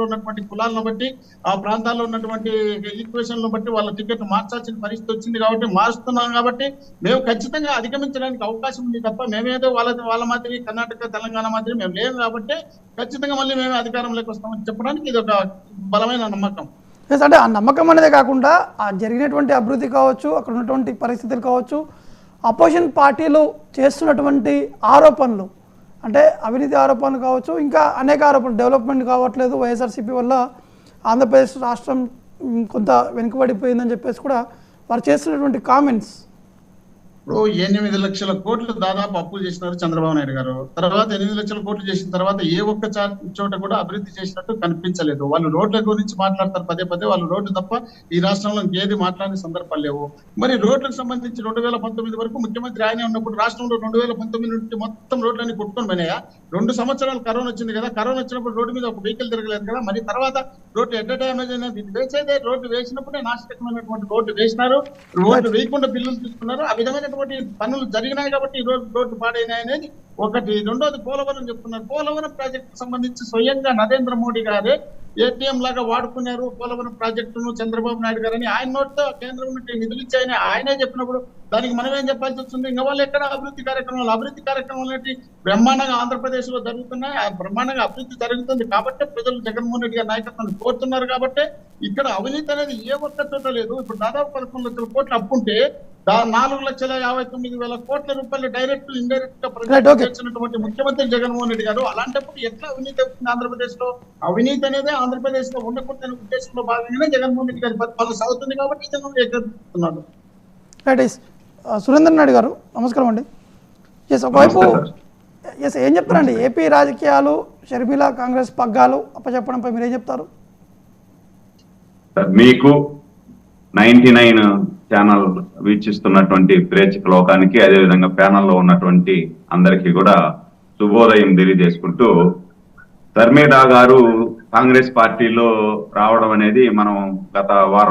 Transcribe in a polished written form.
ఉన్నటువంటి కులాలను బట్టి ఆ ప్రాంతాల్లో ఉన్నటువంటి ఈక్వేషన్లను బట్టి వాళ్ళ టికెట్ మార్చాల్సిన పరిస్థితి వచ్చింది కాబట్టి మారుస్తున్నాం కాబట్టి మేము ఖచ్చితంగా అధిగమించడానికి అవకాశం ఉంది తప్ప మేమేదో వాళ్ళ మాదిరి కర్ణాటక తెలంగాణ మాదిరి మేము లేము కాబట్టి ఖచ్చితంగా మళ్ళీ మేమే అధికారంలోకి వస్తామని చెప్పడానికి ఇది ఒక బలమైన నమ్మకం. అంటే ఆ నమ్మకం అనేదే కాకుండా ఆ జరిగినటువంటి అభివృద్ధి కావచ్చు, అక్కడ ఉన్నటువంటి పరిస్థితులు కావచ్చు, అపోజిషన్ పార్టీలు చేస్తున్నటువంటి ఆరోపణలు అంటే అవినీతి ఆరోపణలు కావచ్చు, ఇంకా అనేక ఆరోపణలు, డెవలప్మెంట్ కావట్లేదు వైఎస్ఆర్సీపీ వల్ల ఆంధ్రప్రదేశ్ రాష్ట్రం కొంత వెనుకబడిపోయిందని చెప్పేసి కూడా వారు చేస్తున్నటువంటి కామెంట్స్. ఇప్పుడు 8 లక్షల కోట్లు దాదాపు అప్పులు చేసినారు చంద్రబాబు నాయుడు గారు. తర్వాత 8 లక్షల కోట్లు చేసిన తర్వాత ఏ ఒక్క చోట కూడా అభివృద్ధి చేసినట్టు కనిపించలేదు. వాళ్ళు రోడ్ల గురించి మాట్లాడతారు పదే పదే, వాళ్ళు రోడ్లు తప్ప ఈ రాష్ట్రంలో ఏది మాట్లాడిన సందర్భాలు లేవు. మరి రోడ్లకు సంబంధించి 2019 వరకు ముఖ్యమంత్రి ఆయనే ఉన్నప్పుడు రాష్ట్రంలో 2019 నుంచి మొత్తం రోడ్లన్నీ కొట్టుకొని పోయినాయా? 2 సంవత్సరాలు కరోనా వచ్చింది కదా, కరోనా వచ్చినప్పుడు రోడ్డు మీద ఒక వెహికల్ తిరగలేదు కదా, మరి తర్వాత రోడ్డు ఎట్ డ్యామేజ్ అనేది వేసేదే, రోడ్డు వేసినప్పుడే నాశనకమైనటువంటి రోడ్డు వేసినారు, రోడ్డు వేయకుండా బిల్లులు తీసుకున్నారు. ఆ విధమైన పనులు జరిగినాయి కాబట్టి ఈ రోజు రోడ్డు పాడైనాయి అనేది ఒకటి. రెండోది పోలవరం చెప్తున్నారు. పోలవరం ప్రాజెక్టు సంబంధించి స్వయంగా నరేంద్ర మోడీ గారే ఏటీఎం లాగా వాడుకున్నారు పోలవరం ప్రాజెక్టును చంద్రబాబు నాయుడు గారని ఆయన నోటితో కేంద్రం నుండి నిధులు ఇచ్చాయని ఆయనే చెప్పినప్పుడు దానికి మనం ఏం చెప్పాల్సి వస్తుంది? ఇంకా వాళ్ళు ఎక్కడ అభివృద్ధి కార్యక్రమాలు బ్రహ్మాండంగా ఆంధ్రప్రదేశ్ లో జరుగుతున్నాయి. ఆ బ్రహ్మాండంగా అభివృద్ధి జరుగుతుంది కాబట్టి ప్రజలు జగన్మోహన్ రెడ్డి గారి నాయకత్వాన్ని కోరుతున్నారు కాబట్టి ఇక్కడ అవినీతి అనేది ఏ ఒక్క చోట లేదు. ఇప్పుడు దాదాపు 11 లక్షల కోట్లు అప్పుంటే 4,59,000 కోట్ల రూపాయలు డైరెక్ట్ ఇండైరెక్ట్ గా ప్రజలకు చేసినటువంటి ముఖ్యమంత్రి జగన్మోహన్ రెడ్డి గారు. అలాంటప్పుడు ఎట్లా అవినీతి అవుతుంది ఆంధ్రప్రదేశ్ లో? అవినీతి అనేది ఆంధ్రప్రదేశ్ లో ఉండకూడదనే ఉద్దేశంలో భాగంగానే జగన్మోహన్ రెడ్డి గారి పరిపాలన సాగుతుంది కాబట్టి జనం ఎక్కడుతున్నారు. సురేంద్ర నాయుడు గారు నమస్కారం అండి. ఒకవైపు ఏం చెప్తారండి, ఏపీ రాజకీయాలు షర్మిల కాంగ్రెస్ పగ్గాలు అప్పచెప్పడంపై మీరేం చెప్తారు? మీకు 99 ఛానల్ వీక్షిస్తున్నటువంటి ప్రేక్షక లోకానికి, అదేవిధంగా ప్యానల్లో ఉన్నటువంటి అందరికీ కూడా శుభోదయం తెలియజేసుకుంటూ, ధర్మేంద్ర గారు కాంగ్రెస్ పార్టీలో రావడం అనేది మనం గత వారం